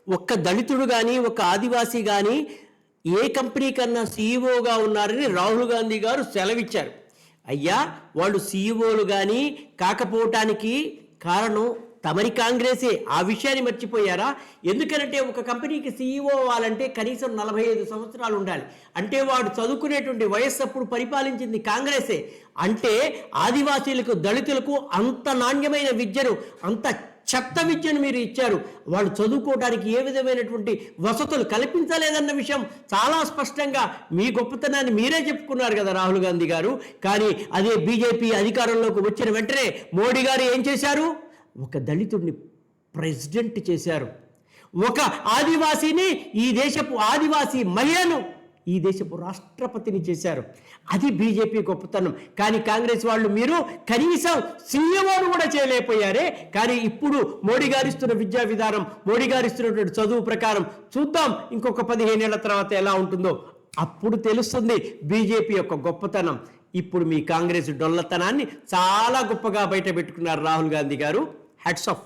ఒక్క దళితుడు కానీ ఒక ఆదివాసీ కానీ ఏ కంపెనీ కన్నా సీఈఓగా ఉన్నారని రాహుల్ గాంధీ గారు సెలవిచ్చారు. అయ్యా, వాళ్ళు సీఈఓలు కానీ కాకపోవటానికి కారణం తమరి కాంగ్రెసే. ఆ విషయాన్ని మర్చిపోయారా? ఎందుకంటే ఒక కంపెనీకి సీఈఓ అవ్వాలంటే కనీసం 45 సంవత్సరాలు ఉండాలి. అంటే వాడు చదువుకునేటువంటి వయస్సు అప్పుడు పరిపాలించింది కాంగ్రెసే. అంటే ఆదివాసీలకు దళితులకు అంత నాణ్యమైన విద్యను, అంత చెత్త విద్యను మీరు ఇచ్చారు. వాళ్ళు చదువుకోవడానికి ఏ విధమైనటువంటి వసతులు కల్పించలేదన్న విషయం చాలా స్పష్టంగా మీ గొప్పతనాన్ని మీరే చెప్పుకున్నారు కదా రాహుల్ గాంధీ గారు. కానీ అదే బీజేపీ అధికారంలోకి వచ్చిన వెంటనే మోడీ గారు ఏం చేశారు? ఒక దళితుడిని ప్రెసిడెంట్ చేశారు. ఒక ఆదివాసీని, ఈ దేశపు ఆదివాసీ మహిళను ఈ దేశపు రాష్ట్రపతిని చేశారు. అది బీజేపీ గొప్పతనం. కానీ కాంగ్రెస్ వాళ్ళు మీరు కనీసం సీఎంఓను కూడా చేయలేకపోయారే. కానీ ఇప్పుడు మోడీ గారు ఇస్తున్న విద్యా విధానం, మోడీ గారు ఇస్తున్నటువంటి చదువు ప్రకారం చూద్దాం ఇంకొక 15 ఏళ్ల తర్వాత ఎలా ఉంటుందో. అప్పుడు తెలుస్తుంది బీజేపీ యొక్క గొప్పతనం. ఇప్పుడు మీ కాంగ్రెస్ డొల్లతనాన్ని చాలా గొప్పగా బయట పెట్టుకున్నారు రాహుల్ గాంధీ గారు. Hats off.